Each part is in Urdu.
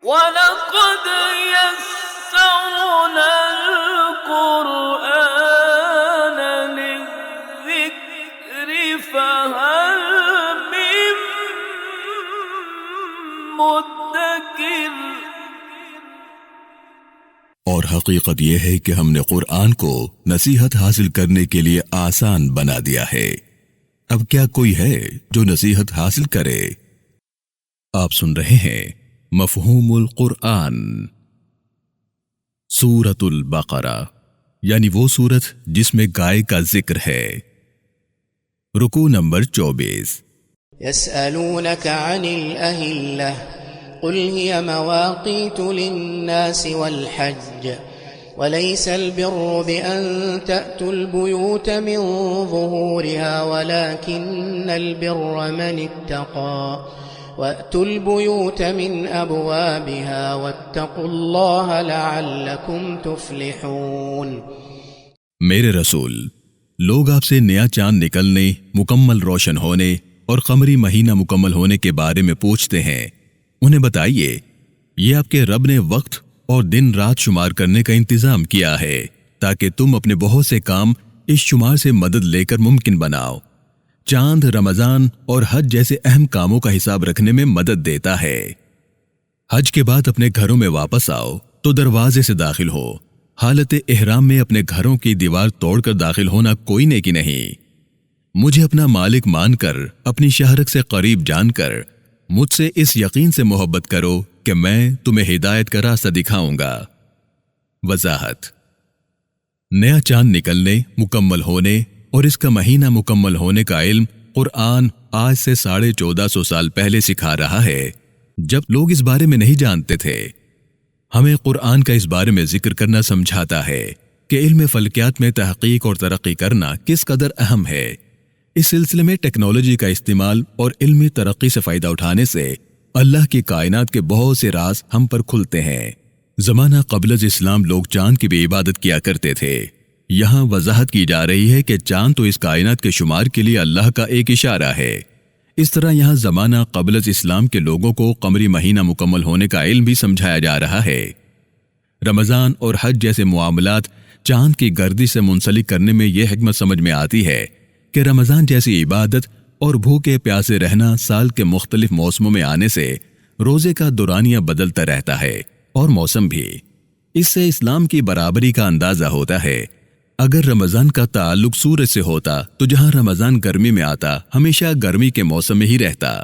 وَلَقَدْ يَسَّرْنَا الْقُرْآنَ لِلذِّكْرِ فَهَلْ مِن مُّدَّكِرٍ۔ اور حقیقت یہ ہے کہ ہم نے قرآن کو نصیحت حاصل کرنے کے لیے آسان بنا دیا ہے۔ اب کیا کوئی ہے جو نصیحت حاصل کرے؟ آپ سن رہے ہیں مفہوم القرآن۔ سورۃ البقرہ یعنی وہ سورت جس میں گائے کا ذکر ہے۔ رکوع نمبر 24۔ يسألونك عن الأهلة قل هي مواقيت للناس والحج وليس البر بأن تأتوا البيوت من ظهورها ولكن البر من اتقى وَأْتُوا الْبُيُوتَ مِنْ أَبْوَابِهَا وَاتَّقُوا اللَّهَ لَعَلَّكُمْ تُفْلِحُونَ۔ میرے رسول، لوگ آپ سے نیا چاند نکلنے، مکمل روشن ہونے اور قمری مہینہ مکمل ہونے کے بارے میں پوچھتے ہیں۔ انہیں بتائیے، یہ آپ کے رب نے وقت اور دن رات شمار کرنے کا انتظام کیا ہے تاکہ تم اپنے بہت سے کام اس شمار سے مدد لے کر ممکن بناؤ۔ چاند رمضان اور حج جیسے اہم کاموں کا حساب رکھنے میں مدد دیتا ہے۔ حج کے بعد اپنے گھروں میں واپس آؤ تو دروازے سے داخل ہو۔ حالت احرام میں اپنے گھروں کی دیوار توڑ کر داخل ہونا کوئی نیکی نہیں۔ مجھے اپنا مالک مان کر، اپنی شہرت سے قریب جان کر مجھ سے اس یقین سے محبت کرو کہ میں تمہیں ہدایت کا راستہ دکھاؤں گا۔ وضاحت: نیا چاند نکلنے، مکمل ہونے اور اس کا مہینہ مکمل ہونے کا علم قرآن آج سے 1450 سال پہلے سکھا رہا ہے، جب لوگ اس بارے میں نہیں جانتے تھے۔ ہمیں قرآن کا اس بارے میں ذکر کرنا سمجھاتا ہے کہ علم فلکیات میں تحقیق اور ترقی کرنا کس قدر اہم ہے۔ اس سلسلے میں ٹیکنالوجی کا استعمال اور علمی ترقی سے فائدہ اٹھانے سے اللہ کی کائنات کے بہت سے راز ہم پر کھلتے ہیں۔ زمانہ قبل از اسلام لوگ چاند کی بھی عبادت کیا کرتے تھے۔ یہاں وضاحت کی جا رہی ہے کہ چاند تو اس کائنات کے شمار کے لیے اللہ کا ایک اشارہ ہے۔ اس طرح یہاں زمانہ قبل از اسلام کے لوگوں کو قمری مہینہ مکمل ہونے کا علم بھی سمجھایا جا رہا ہے۔ رمضان اور حج جیسے معاملات چاند کی گردش سے منسلک کرنے میں یہ حکمت سمجھ میں آتی ہے کہ رمضان جیسی عبادت اور بھوکے پیاسے رہنا سال کے مختلف موسموں میں آنے سے روزے کا دورانیہ بدلتا رہتا ہے اور موسم بھی۔ اس سے اسلام کی برابری کا اندازہ ہوتا ہے۔ اگر رمضان کا تعلق سورج سے ہوتا تو جہاں رمضان گرمی میں آتا ہمیشہ گرمی کے موسم میں ہی رہتا۔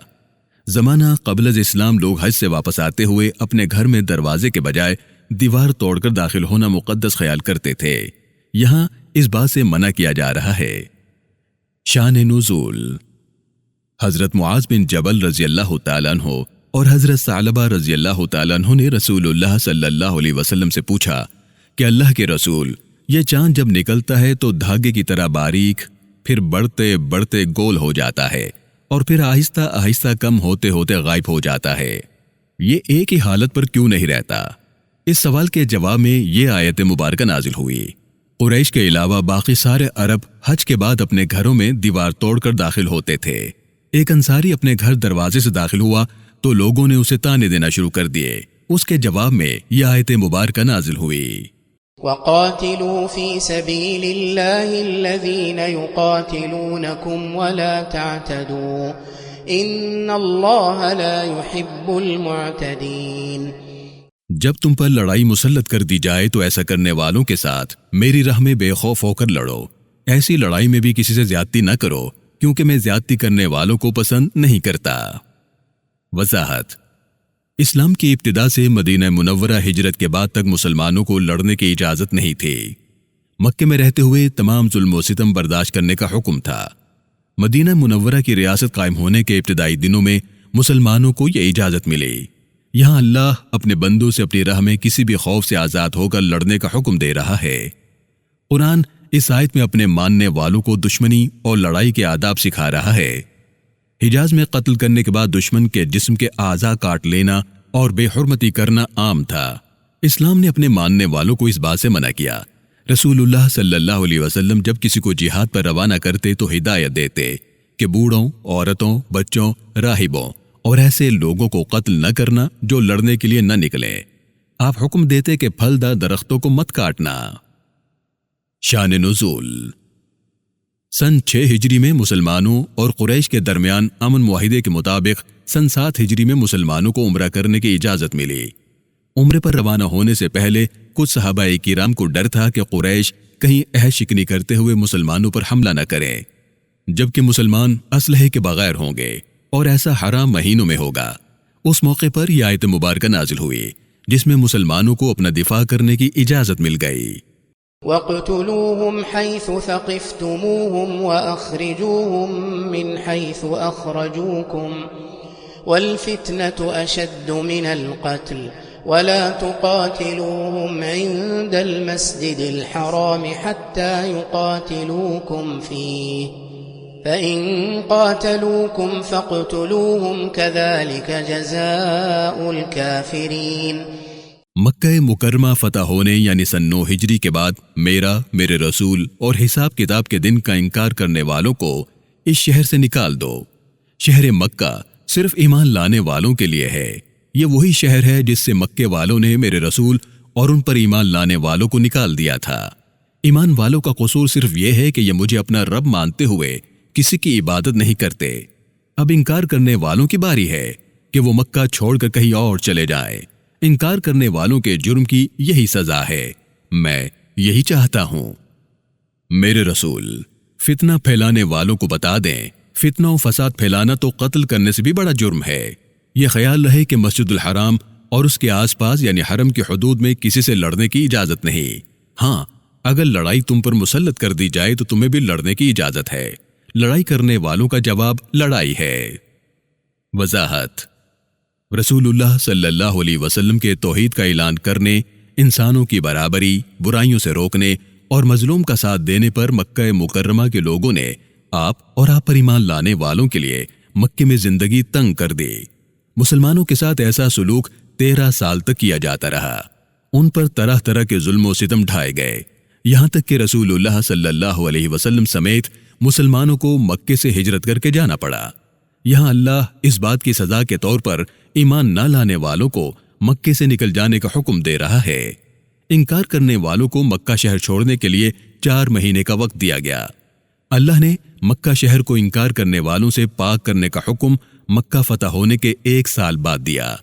زمانہ قبل از اسلام لوگ حج سے واپس آتے ہوئے اپنے گھر میں دروازے کے بجائے دیوار توڑ کر داخل ہونا مقدس خیال کرتے تھے۔ یہاں اس بات سے منع کیا جا رہا ہے۔ شان نزول: حضرت معاذ بن جبل رضی اللہ تعالیٰ عنہ اور حضرت ثعلبہ رضی اللہ تعالیٰ عنہ نے رسول اللہ صلی اللہ علیہ وسلم سے پوچھا کہ اللہ کے رسول، یہ چاند جب نکلتا ہے تو دھاگے کی طرح باریک، پھر بڑھتے بڑھتے گول ہو جاتا ہے اور پھر آہستہ آہستہ کم ہوتے ہوتے غائب ہو جاتا ہے، یہ ایک ہی حالت پر کیوں نہیں رہتا؟ اس سوال کے جواب میں یہ آیت مبارکہ نازل ہوئی۔ قریش کے علاوہ باقی سارے عرب حج کے بعد اپنے گھروں میں دیوار توڑ کر داخل ہوتے تھے۔ ایک انصاری اپنے گھر دروازے سے داخل ہوا تو لوگوں نے اسے تانے دینا شروع کر دیے۔ اس کے جواب میں یہ آیت مبارکہ نازل ہوئی۔ وَقَاتِلُوا فِي سَبِيلِ اللَّهِ الَّذِينَ يُقَاتِلُونَكُمْ وَلَا تَعْتَدُوا إِنَّ اللَّهَ لَا يُحِبُّ الْمُعْتَدِينَ۔ جب تم پر لڑائی مسلط کر دی جائے تو ایسا کرنے والوں کے ساتھ میری راہ میں بے خوف ہو کر لڑو۔ ایسی لڑائی میں بھی کسی سے زیادتی نہ کرو، کیونکہ میں زیادتی کرنے والوں کو پسند نہیں کرتا۔ وضاحت: اسلام کی ابتدا سے مدینہ منورہ ہجرت کے بعد تک مسلمانوں کو لڑنے کی اجازت نہیں تھی۔ مکے میں رہتے ہوئے تمام ظلم و ستم برداشت کرنے کا حکم تھا۔ مدینہ منورہ کی ریاست قائم ہونے کے ابتدائی دنوں میں مسلمانوں کو یہ اجازت ملی۔ یہاں اللہ اپنے بندوں سے اپنی راہ میں کسی بھی خوف سے آزاد ہو کر لڑنے کا حکم دے رہا ہے۔ قرآن اس آیت میں اپنے ماننے والوں کو دشمنی اور لڑائی کے آداب سکھا رہا ہے۔ حجاز میں قتل کرنے کے بعد دشمن کے جسم کے اعضاء کاٹ لینا اور بے حرمتی کرنا عام تھا۔ اسلام نے اپنے ماننے والوں کو اس بات سے منع کیا۔ رسول اللہ صلی اللہ علیہ وسلم جب کسی کو جہاد پر روانہ کرتے تو ہدایت دیتے کہ بوڑھوں، عورتوں، بچوں، راہبوں اور ایسے لوگوں کو قتل نہ کرنا جو لڑنے کے لیے نہ نکلے۔ آپ حکم دیتے کہ پھلدار درختوں کو مت کاٹنا۔ شان نزول۔ سن 6 ہجری میں مسلمانوں اور قریش کے درمیان امن معاہدے کے مطابق سن 7 ہجری میں مسلمانوں کو عمرہ کرنے کی اجازت ملی۔ عمرے پر روانہ ہونے سے پہلے کچھ صحابہ کرام کو ڈر تھا کہ قریش کہیں عہد شکنی کرتے ہوئے مسلمانوں پر حملہ نہ کریں، جبکہ مسلمان اسلحے کے بغیر ہوں گے اور ایسا حرام مہینوں میں ہوگا۔ اس موقع پر یہ آیت مبارکہ نازل ہوئی جس میں مسلمانوں کو اپنا دفاع کرنے کی اجازت مل گئی۔ وَاقْتُلُوهُمْ حَيْثُ ثَقِفْتُمُوهُمْ وَأَخْرِجُوهُمْ مِنْ حَيْثُ أَخْرَجُوكُمْ وَالْفِتْنَةُ أَشَدُّ مِنَ الْقَتْلِ وَلَا تُقَاتِلُوهُمْ عِندَ الْمَسْجِدِ الْحَرَامِ حَتَّى يُقَاتِلُوكُمْ فِيهِ فَإِن قَاتَلُوكُمْ فَاقْتُلُوهُمْ كَذَلِكَ جَزَاءُ الْكَافِرِينَ۔ مکہ مکرمہ فتح ہونے یعنی سن 9 ہجری کے بعد میرے رسول اور حساب کتاب کے دن کا انکار کرنے والوں کو اس شہر سے نکال دو۔ شہر مکہ صرف ایمان لانے والوں کے لیے ہے۔ یہ وہی شہر ہے جس سے مکے والوں نے میرے رسول اور ان پر ایمان لانے والوں کو نکال دیا تھا۔ ایمان والوں کا قصور صرف یہ ہے کہ یہ مجھے اپنا رب مانتے ہوئے کسی کی عبادت نہیں کرتے۔ اب انکار کرنے والوں کی باری ہے کہ وہ مکہ چھوڑ کر کہیں اور چلے جائیں۔ انکار کرنے والوں کے جرم کی یہی سزا ہے۔ میں یہی چاہتا ہوں۔ میرے رسول، فتنہ پھیلانے والوں کو بتا دیں، فتنہ و فساد پھیلانا تو قتل کرنے سے بھی بڑا جرم ہے۔ یہ خیال رہے کہ مسجد الحرام اور اس کے آس پاس یعنی حرم کی حدود میں کسی سے لڑنے کی اجازت نہیں۔ ہاں، اگر لڑائی تم پر مسلط کر دی جائے تو تمہیں بھی لڑنے کی اجازت ہے۔ لڑائی کرنے والوں کا جواب لڑائی ہے۔ وضاحت۔ رسول اللہ صلی اللہ علیہ وسلم کے توحید کا اعلان کرنے، انسانوں کی برابری، برائیوں سے روکنے اور مظلوم کا ساتھ دینے پر مکہ مکرمہ کے لوگوں نے آپ اور آپ پر ایمان لانے والوں کے لیے مکے میں زندگی تنگ کر دی۔ مسلمانوں کے ساتھ ایسا سلوک 13 سال تک کیا جاتا رہا۔ ان پر طرح طرح کے ظلم و ستم ڈھائے گئے، یہاں تک کہ رسول اللہ صلی اللہ علیہ وسلم سمیت مسلمانوں کو مکے سے ہجرت کر کے جانا پڑا۔ یہاں اللہ اس بات کی سزا کے طور پر ایمان نہ لانے والوں کو مکے سے نکل جانے کا حکم دے رہا ہے۔ انکار کرنے والوں کو مکہ شہر چھوڑنے کے لیے 4 مہینے کا وقت دیا گیا۔ اللہ نے مکہ شہر کو انکار کرنے والوں سے پاک کرنے کا حکم مکہ فتح ہونے کے 1 سال بعد دیا۔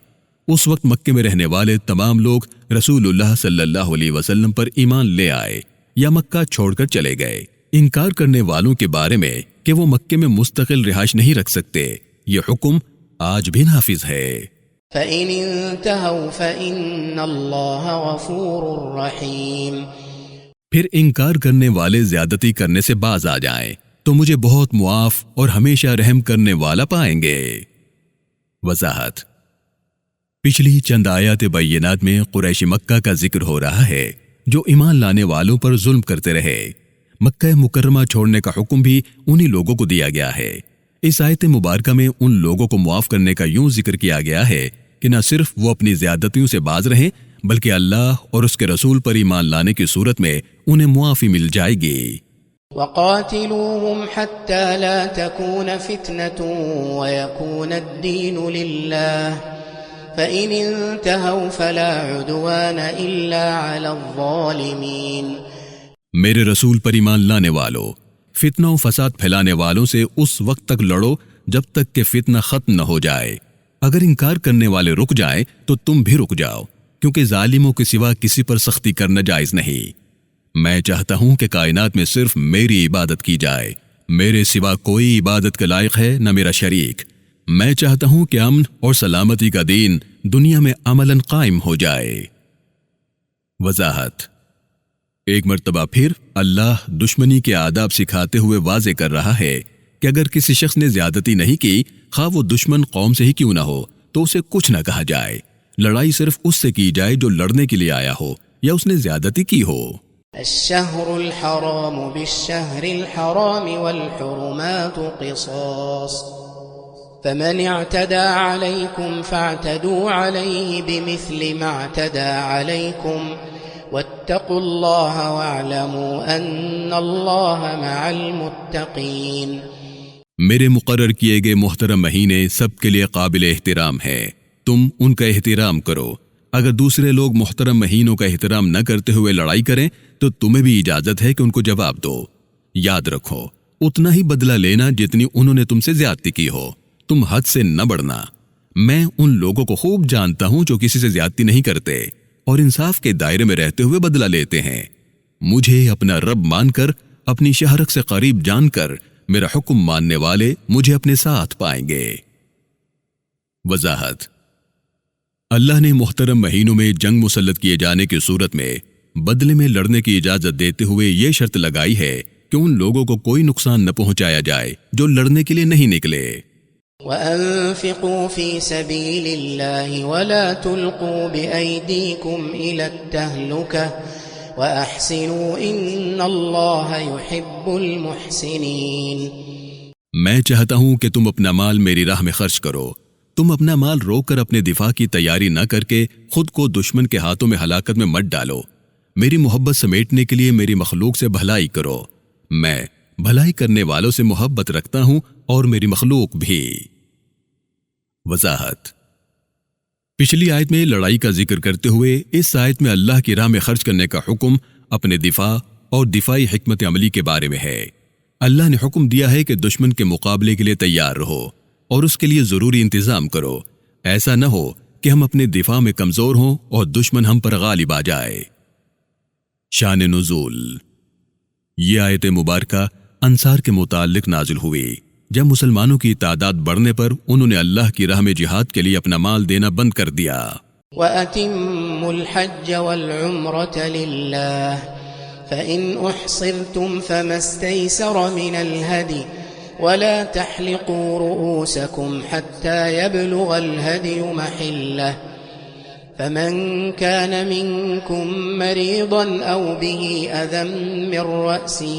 اس وقت مکے میں رہنے والے تمام لوگ رسول اللہ صلی اللہ علیہ وسلم پر ایمان لے آئے یا مکہ چھوڑ کر چلے گئے۔ انکار کرنے والوں کے بارے میں کہ وہ مکے میں مستقل رہائش نہیں رکھ سکتے، یہ حکم آج بھی نافذ ہے۔ فَإِنِ انْتَهَوْا فَإِنَّ اللَّهَ غَفُورٌ رَحِيمٌ۔ پھر انکار کرنے والے زیادتی کرنے سے باز آ جائیں تو مجھے بہت معاف اور ہمیشہ رحم کرنے والا پائیں گے۔ وضاحت۔ پچھلی چند آیات بینات میں قریش مکہ کا ذکر ہو رہا ہے جو ایمان لانے والوں پر ظلم کرتے رہے۔ مکہ مکرمہ چھوڑنے کا حکم بھی انہی لوگوں کو دیا گیا ہے۔ اس آیت مبارکہ میں ان لوگوں کو معاف کرنے کا یوں ذکر کیا گیا ہے کہ نہ صرف وہ اپنی زیادتیوں سے باز رہیں بلکہ اللہ اور اس کے رسول پر ایمان لانے کی صورت میں انہیں معافی مل جائے گی۔ وَقَاتِلُوهُمْ حَتَّى لَا تَكُونَ فِتْنَةٌ وَيَكُونَ الدِّينُ لِلَّهِ فَإِنِ انْتَهَوْا فَلَا عُدْوَانَ إِلَّا عَلَى الظَّالِمِينَ۔ میرے رسول پر ایمان لانے والوں، فتنہ و فساد پھیلانے والوں سے اس وقت تک لڑو جب تک کہ فتنہ ختم نہ ہو جائے۔ اگر انکار کرنے والے رک جائیں تو تم بھی رک جاؤ، کیونکہ ظالموں کے سوا کسی پر سختی کرنا جائز نہیں۔ میں چاہتا ہوں کہ کائنات میں صرف میری عبادت کی جائے، میرے سوا کوئی عبادت کے لائق ہے نہ میرا شریک۔ میں چاہتا ہوں کہ امن اور سلامتی کا دین دنیا میں عملاً قائم ہو جائے۔ وضاحت۔ ایک مرتبہ پھر اللہ دشمنی کے آداب سکھاتے ہوئے واضح کر رہا ہے کہ اگر کسی شخص نے زیادتی نہیں کی، خواہ وہ دشمن قوم سے ہی کیوں نہ ہو، تو اسے کچھ نہ کہا جائے۔ لڑائی صرف اس سے کی جائے جو لڑنے کے لیے آیا ہو یا اس نے زیادتی کی ہو۔ الشهر الحرام بالشهر الحرام والحرمات قصاص فمن اعتدى عليكم فاعتدوا عليه بمثل ما اعتدى عليكم واتقوا الله واعلموا ان الله مع المتقين۔ میرے مقرر کیے گئے محترم مہینے سب کے لیے قابل احترام ہیں، تم ان کا احترام کرو۔ اگر دوسرے لوگ محترم مہینوں کا احترام نہ کرتے ہوئے لڑائی کریں تو تمہیں بھی اجازت ہے کہ ان کو جواب دو۔ یاد رکھو، اتنا ہی بدلہ لینا جتنی انہوں نے تم سے زیادتی کی ہو، تم حد سے نہ بڑھنا۔ میں ان لوگوں کو خوب جانتا ہوں جو کسی سے زیادتی نہیں کرتے اور انصاف کے دائرے میں رہتے ہوئے بدلہ لیتے ہیں۔ مجھے اپنا رب مان کر، اپنی شہرت سے قریب جان کر میرا حکم ماننے والے مجھے اپنے ساتھ پائیں گے۔ وضاحت: اللہ نے محترم مہینوں میں جنگ مسلط کیے جانے کی صورت میں بدلے میں لڑنے کی اجازت دیتے ہوئے یہ شرط لگائی ہے کہ ان لوگوں کو کوئی نقصان نہ پہنچایا جائے جو لڑنے کے لیے نہیں نکلے۔ وَأَنفِقُوا فِي سَبِيلِ اللَّهِ وَلَا تُلْقُوا بِأَيْدِيكُمْ إِلَى التَّهْلُكَةِ وَأَحْسِنُوا إِنَّ اللَّهَ يُحِبُّ الْمُحْسِنِينَ۔ میں چاہتا ہوں کہ تم اپنا مال میری راہ میں خرچ کرو۔ تم اپنا مال روک کر اپنے دفاع کی تیاری نہ کر کے خود کو دشمن کے ہاتھوں میں ہلاکت میں مت ڈالو۔ میری محبت سمیٹنے کے لیے میری مخلوق سے بھلائی کرو۔ میں بھلائی کرنے والوں سے محبت رکھتا ہوں اور میری مخلوق بھی۔ وضاحت: پچھلی آیت میں لڑائی کا ذکر کرتے ہوئے اس آیت میں اللہ کی راہ میں خرچ کرنے کا حکم اپنے دفاع اور دفاعی حکمت عملی کے بارے میں ہے۔ اللہ نے حکم دیا ہے کہ دشمن کے مقابلے کے لیے تیار رہو اور اس کے لیے ضروری انتظام کرو۔ ایسا نہ ہو کہ ہم اپنے دفاع میں کمزور ہوں اور دشمن ہم پر غالب آ جائے۔ شان نزول: یہ آیت مبارکہ انصار کے متعلق نازل ہوئی جب مسلمانوں کی تعداد بڑھنے پر انہوں نے اللہ کی راہ میں جہاد کے لیے اپنا مال دینا بند کر دیا۔ وَأَتِمُّوا الْحَجَّ وَالْعُمْرَةَ لِلَّهِ فَإِنْ أُحْصِرْتُمْ فَمَا اسْتَيْسَرَ مِنَ الْهَدْيِ وَلَا تَحْلِقُوا رُؤُوسَكُمْ حَتَّى يَبْلُغَ الْهَدْيُ مَحِلَّهُ فَمَنْ كَانَ مِنْكُمْ مَرِيضًا أَوْ بِهِ أَذًى مِّن رَّأْسِهِ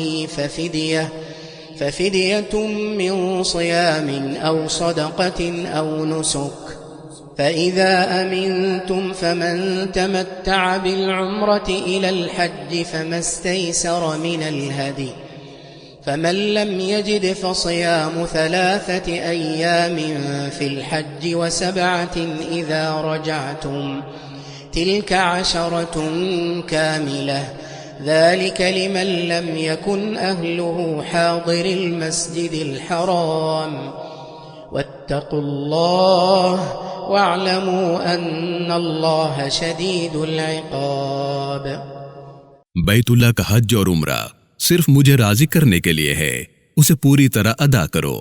فَفِدْيَةٌ مِّن صِيَامٍ أَوْ صَدَقَةٍ أَوْ نُسُكٍ فَإِذَا أَمِنْتُمْ فَمَنْ تَمَتَّعَ بِالْعُمْرَةِ إِلَى الْحَجِّ فَمَا اسْتَيْسَرَ مِنَ الْهَدْيِ فمن لم يجد فصيام 3 أيام في الحج و7 إذا رجعتم تلك 10 كاملة ذلك لمن لم يكن أهله حاضر المسجد الحرام واتقوا الله واعلموا أن الله شديد العقاب۔ بیت اللہ کا حج اور عمرہ صرف مجھے راضی کرنے کے لیے ہے، اسے پوری طرح ادا کرو۔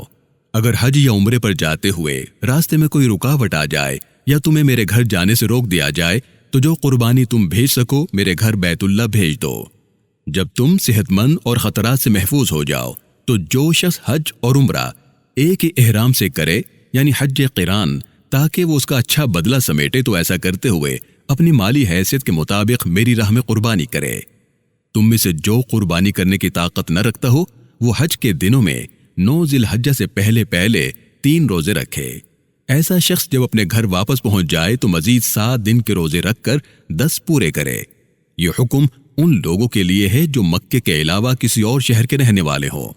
اگر حج یا عمرے پر جاتے ہوئے راستے میں کوئی رکاوٹ آ جائے یا تمہیں میرے گھر جانے سے روک دیا جائے تو جو قربانی تم بھیج سکو میرے گھر بیت اللہ بھیج دو۔ جب تم صحت مند اور خطرات سے محفوظ ہو جاؤ تو جو شخص حج اور عمرہ ایک ہی احرام سے کرے یعنی حج قران، تاکہ وہ اس کا اچھا بدلہ سمیٹے، تو ایسا کرتے ہوئے اپنی مالی حیثیت کے مطابق میری راہ میں قربانی کرے۔ تم میں سے جو قربانی کرنے کی طاقت نہ رکھتا ہو وہ حج کے دنوں میں 9 ذی الحجہ سے پہلے 3 روزے رکھے۔ ایسا شخص جب اپنے گھر واپس پہنچ جائے تو مزید 7 دن کے روزے رکھ کر 10 پورے کرے۔ یہ حکم ان لوگوں کے لیے ہے جو مکے کے علاوہ کسی اور شہر کے رہنے والے ہوں۔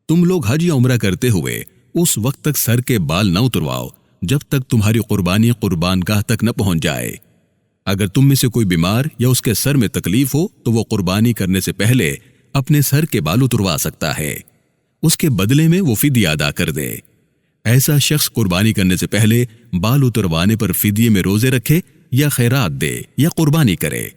تم لوگ حج یا عمرہ کرتے ہوئے اس وقت تک سر کے بال نہ اترواؤ جب تک تمہاری قربانی قربان گاہ تک نہ پہنچ جائے۔ اگر تم میں سے کوئی بیمار یا اس کے سر میں تکلیف ہو تو وہ قربانی کرنے سے پہلے اپنے سر کے بال اتروا سکتا ہے، اس کے بدلے میں وہ فدیہ ادا کر دے۔ ایسا شخص قربانی کرنے سے پہلے بال اتروانے پر فدیے میں روزے رکھے یا خیرات دے یا قربانی کرے۔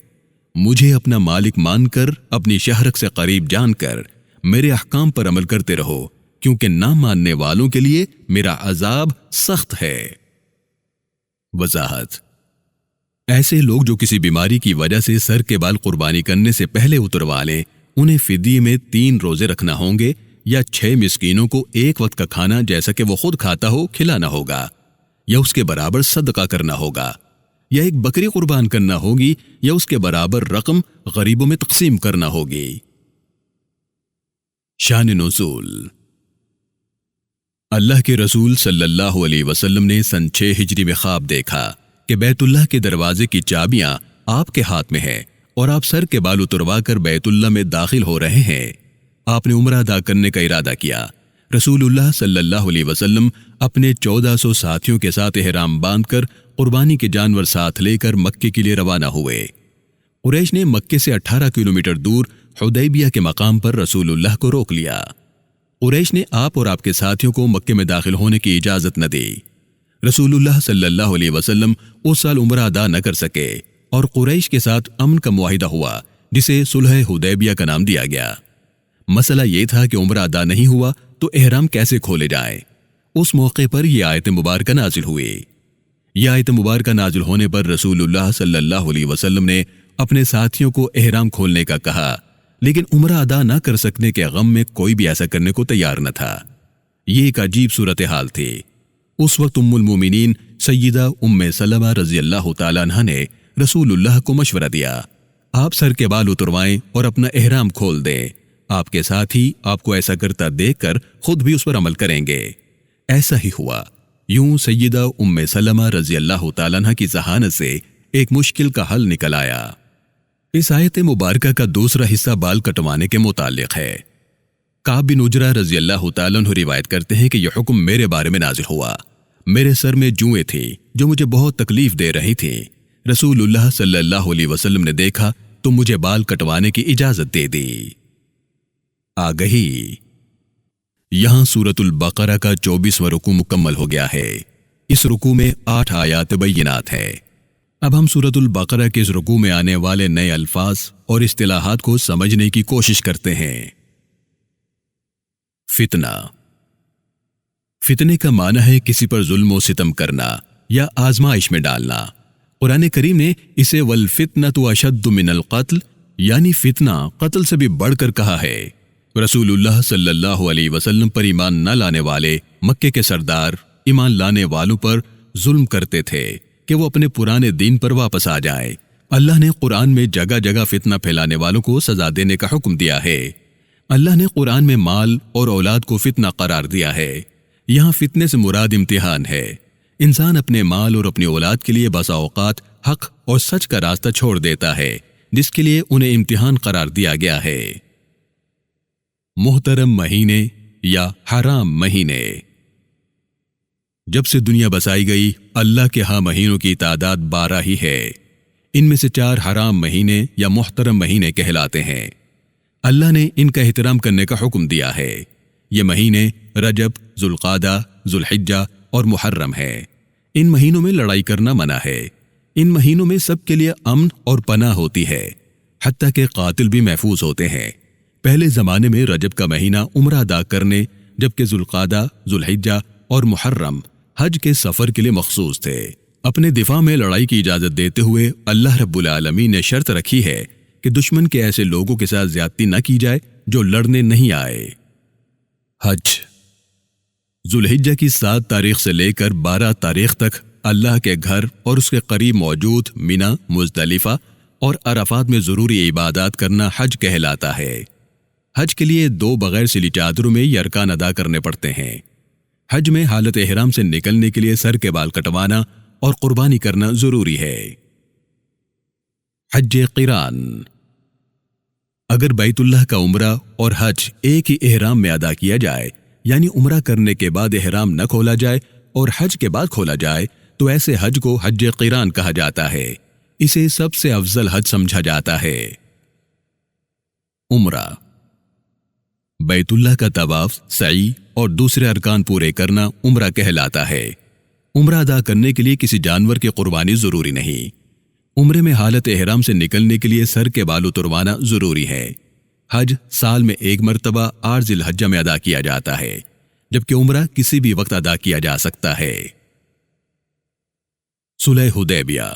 مجھے اپنا مالک مان کر، اپنی شہرت سے قریب جان کر میرے احکام پر عمل کرتے رہو، کیونکہ نہ ماننے والوں کے لیے میرا عذاب سخت ہے۔ وضاحت: ایسے لوگ جو کسی بیماری کی وجہ سے سر کے بال قربانی کرنے سے پہلے اتروا لیں، انہیں فدیے میں 3 روزے رکھنا ہوں گے یا 6 مسکینوں کو ایک وقت کا کھانا جیسا کہ وہ خود کھاتا ہو کھلانا ہوگا، یا اس کے برابر صدقہ کرنا ہوگا، یا ایک بکری قربان کرنا ہوگی، یا اس کے برابر رقم غریبوں میں تقسیم کرنا ہوگی۔ شان نزول: اللہ کے رسول صلی اللہ علیہ وسلم نے سن 6 ہجری میں خواب دیکھا کہ بیت اللہ کے دروازے کی چابیاں آپ کے ہاتھ میں ہیں اور آپ سر کے بال اتروا کر بیت اللہ میں داخل ہو رہے ہیں۔ آپ نے عمرہ ادا کرنے کا ارادہ کیا، رسول اللہ صلی اللہ علیہ وسلم اپنے 1400 ساتھیوں کے ساتھ احرام باندھ کر قربانی کے جانور ساتھ لے کر مکے کے لیے روانہ ہوئے۔ قریش نے مکے سے 18 کلومیٹر دور حدیبیہ کے مقام پر رسول اللہ کو روک لیا۔ قریش نے آپ اور آپ کے ساتھیوں کو مکے میں داخل ہونے کی اجازت نہ دی۔ رسول اللہ صلی اللہ علیہ وسلم اس سال عمرہ ادا نہ کر سکے اور قریش کے ساتھ امن کا معاہدہ ہوا جسے صلح حدیبیہ کا نام دیا گیا۔ مسئلہ یہ تھا کہ عمرہ ادا نہیں ہوا تو احرام کیسے کھولے جائیں۔ اس موقع پر یہ آیت مبارکہ نازل ہوئی۔ یہ آیت مبارکہ نازل ہونے پر رسول اللہ صلی اللہ علیہ وسلم نے اپنے ساتھیوں کو احرام کھولنے کا کہا، لیکن عمرہ ادا نہ کر سکنے کے غم میں کوئی بھی ایسا کرنے کو تیار نہ تھا۔ یہ ایک عجیب صورتحال تھی۔ اس وقت ام المومنین سیدہ ام سلمہ رضی اللہ تعالیٰ عنہ نے رسول اللہ کو مشورہ دیا، آپ سر کے بال اتروائیں اور اپنا احرام کھول دیں، آپ کے ساتھی آپ کو ایسا کرتا دیکھ کر خود بھی اس پر عمل کریں گے۔ ایسا ہی ہوا۔ یوں سیدہ ام سلمہ رضی اللہ تعالیٰ عنہ کی ذہانت سے ایک مشکل کا حل نکل آیا۔ اس آیت مبارکہ کا دوسرا حصہ بال کٹوانے کے متعلق ہے۔ کعب بن عجرہ رضی اللہ تعالیٰ عنہ روایت کرتے ہیں کہ یہ حکم میرے بارے میں نازل ہوا۔ میرے سر میں جوئیں تھیں جو مجھے بہت تکلیف دے رہی تھیں۔ رسول اللہ صلی اللہ علیہ وسلم نے دیکھا تو مجھے بال کٹوانے کی اجازت دے دی۔ آگہی۔ یہاں سورۃ البقرہ کا 24واں رکوع مکمل ہو گیا ہے۔ اس رکوع میں 8 آیات بینات ہے۔ اب ہم سورۃ البقرہ کے اس رکوع میں آنے والے نئے الفاظ اور اصطلاحات کو سمجھنے کی کوشش کرتے ہیں۔ فتنہ۔ فتنے کا معنی ہے کسی پر ظلم و ستم کرنا یا آزمائش میں ڈالنا۔ قرآن کریم نے اسے والفتنۃ اشد من القتل یعنی فتنہ قتل سے بھی بڑھ کر کہا ہے۔ رسول اللہ صلی اللہ علیہ وسلم پر ایمان نہ لانے والے مکے کے سردار ایمان لانے والوں پر ظلم کرتے تھے کہ وہ اپنے پرانے دین پر واپس آ جائیں۔ اللہ نے قرآن میں جگہ جگہ فتنہ پھیلانے والوں کو سزا دینے کا حکم دیا ہے۔ اللہ نے قرآن میں مال اور اولاد کو فتنہ قرار دیا ہے۔ یہاں فتنے سے مراد امتحان ہے۔ انسان اپنے مال اور اپنی اولاد کے لیے بسا اوقات حق اور سچ کا راستہ چھوڑ دیتا ہے جس کے لیے انہیں امتحان قرار دیا گیا ہے۔ محترم مہینے یا حرام مہینے۔ جب سے دنیا بسائی گئی اللہ کے ہاں مہینوں کی تعداد 12 ہی ہے۔ ان میں سے 4 حرام مہینے یا محترم مہینے کہلاتے ہیں۔ اللہ نے ان کا احترام کرنے کا حکم دیا ہے۔ یہ مہینے رجب، ذوالقعدہ، ذوالحجہ اور محرم ہے۔ ان مہینوں میں لڑائی کرنا منع ہے۔ ان مہینوں میں سب کے لیے امن اور پناہ ہوتی ہے، حتیٰ کہ قاتل بھی محفوظ ہوتے ہیں۔ پہلے زمانے میں رجب کا مہینہ عمرہ ادا کرنے، جبکہ ذوالقعدہ، ذوالحجہ اور محرم حج کے سفر کے لیے مخصوص تھے۔ اپنے دفاع میں لڑائی کی اجازت دیتے ہوئے اللہ رب العالمین نے شرط رکھی ہے کہ دشمن کے ایسے لوگوں کے ساتھ زیادتی نہ کی جائے جو لڑنے نہیں آئے۔ حج۔ ذوالحجہ کی 7 تاریخ سے لے کر 12 تاریخ تک اللہ کے گھر اور اس کے قریب موجود منی، مزدلفہ اور عرفات میں ضروری عبادات کرنا حج کہلاتا ہے۔ حج کے لیے 2 بغیر سلی چادروں میں یہ ارکان ادا کرنے پڑتے ہیں۔ حج میں حالت احرام سے نکلنے کے لیے سر کے بال کٹوانا اور قربانی کرنا ضروری ہے۔ حج قران۔ اگر بیت اللہ کا عمرہ اور حج ایک ہی احرام میں ادا کیا جائے، یعنی عمرہ کرنے کے بعد احرام نہ کھولا جائے اور حج کے بعد کھولا جائے، تو ایسے حج کو حج قران کہا جاتا ہے۔ اسے سب سے افضل حج سمجھا جاتا ہے۔ عمرہ۔ بیت اللہ کا طواف، سعی اور دوسرے ارکان پورے کرنا عمرہ کہلاتا ہے۔ عمرہ ادا کرنے کے لیے کسی جانور کی قربانی ضروری نہیں۔ عمرے میں حالت احرام سے نکلنے کے لیے سر کے بال اتروانا ضروری ہے۔ حج سال میں 1 مرتبہ 8 ذی الحجہ میں ادا کیا جاتا ہے، جبکہ عمرہ کسی بھی وقت ادا کیا جا سکتا ہے۔ صلح حدیبیہ۔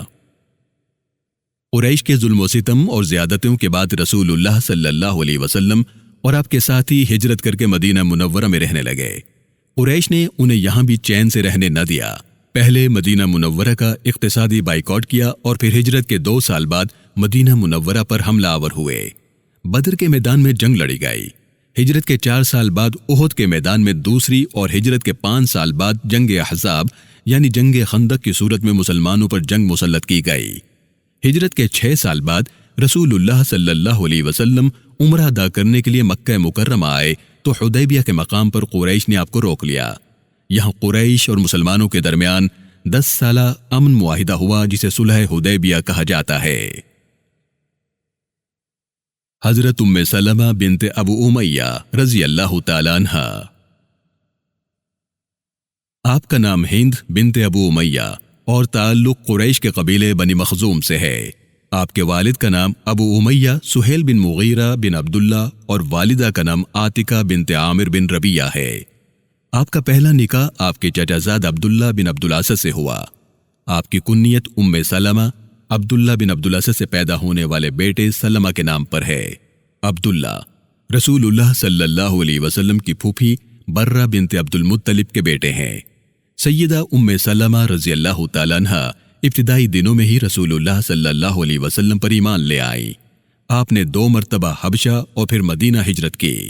قریش کے ظلم و ستم اور زیادتیوں کے بعد رسول اللہ صلی اللہ علیہ وسلم اور آپ کے ساتھی ہجرت کر کے مدینہ منورہ میں رہنے لگے۔ قریش نے انہیں یہاں بھی چین سے رہنے نہ دیا۔ پہلے مدینہ منورہ کا اقتصادی بائیکاٹ کیا اور پھر ہجرت کے 2 سال بعد مدینہ منورہ پر حملہ آور ہوئے۔ بدر کے میدان میں جنگ لڑی گئی۔ ہجرت کے 4 سال بعد احد کے میدان میں دوسری اور ہجرت کے 5 سال بعد جنگ احزاب یعنی جنگ خندق کی صورت میں مسلمانوں پر جنگ مسلط کی گئی۔ ہجرت کے 6 سال بعد رسول اللہ صلی اللہ علیہ وسلم عمرہ ادا کرنے کے لیے مکہ مکرمہ آئے تو حدیبیہ کے مقام پر قریش نے آپ کو روک لیا۔ یہاں قریش اور مسلمانوں کے درمیان 10 سالہ امن معاہدہ ہوا جسے صلح حدیبیہ کہا جاتا ہے۔ حضرت ام سلمہ بنت ابو امیہ رضی اللہ تعالی عنہا۔ آپ کا نام ہند بنت ابو امیہ اور تعلق قریش کے قبیلے بنی مخزوم سے ہے۔ آپ کے والد کا نام ابو امیہ سہیل بن مغیرہ بن عبداللہ اور والدہ کا نام عاتکہ بنت عامر بن ربیہ ہے۔ آپ کا پہلا نکاح آپ کے چچا زاد عبداللہ بن عبدالاسد سے ہوا۔ آپ کی کنیت ام سلمہ عبداللہ بن عبدالاسد سے پیدا ہونے والے بیٹے سلمہ کے نام پر ہے۔ عبداللہ رسول اللہ صلی اللہ علیہ وسلم کی پھوپھی برہ بنت عبد المطلب کے بیٹے ہیں۔ سیدہ ام سلمہ رضی اللہ تعالی عنہا ابتدائی دنوں میں ہی رسول اللہ صلی اللہ علیہ وسلم پر ایمان لے آئیں۔ آپ نے 2 مرتبہ حبشہ اور پھر مدینہ ہجرت کی۔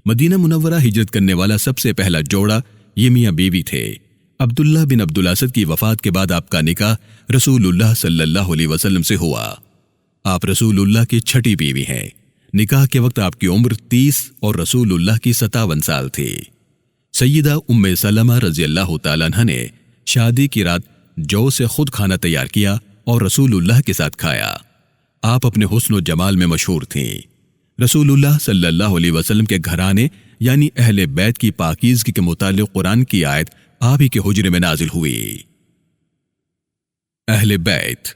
مدینہ منورہ ہجرت کرنے والا سب سے پہلا جوڑا یہ میاں بیوی تھے۔ عبداللہ بن عبدالاسد کی وفات کے بعد آپ کا نکاح رسول اللہ صلی اللہ علیہ وسلم سے ہوا۔ آپ رسول اللہ کی چھٹی بیوی ہیں۔ نکاح کے وقت آپ کی عمر 30 اور رسول اللہ کی 57 سال تھی۔ سیدہ ام سلمہ رضی اللہ تعالیٰ عنہ نے شادی کی رات جو سے خود کھانا تیار کیا اور رسول اللہ کے ساتھ کھایا۔ آپ اپنے حسن و جمال میں مشہور تھیں۔ رسول اللہ صلی اللہ علیہ وسلم کے گھرانے یعنی اہل بیت کی پاکیزگی کے متعلق قرآن کی آیت آپ ہی کے حجرے میں نازل ہوئی۔ اہل بیت۔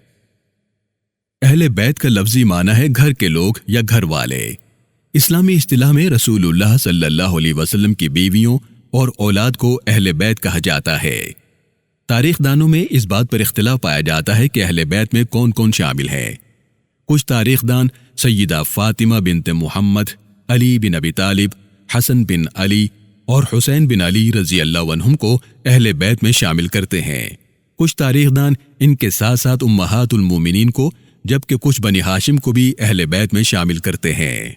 اہل بیت کا لفظی معنی ہے گھر کے لوگ یا گھر والے۔ اسلامی اصطلاح میں رسول اللہ صلی اللہ علیہ وسلم کی بیویوں اور اولاد کو اہل بیت کہا جاتا ہے۔ تاریخ دانوں میں اس بات پر اختلاف پایا جاتا ہے کہ اہل بیت میں کون کون شامل ہے۔ کچھ تاریخ دان سیدہ فاطمہ بنت محمد، علی بن ابی طالب، حسن بن علی اور حسین بن علی رضی اللہ عنہم کو اہل بیت میں شامل کرتے ہیں۔ کچھ تاریخ دان ان کے ساتھ ساتھ امہات المومنین کو، جبکہ کچھ بنی ہاشم کو بھی اہل بیت میں شامل کرتے ہیں۔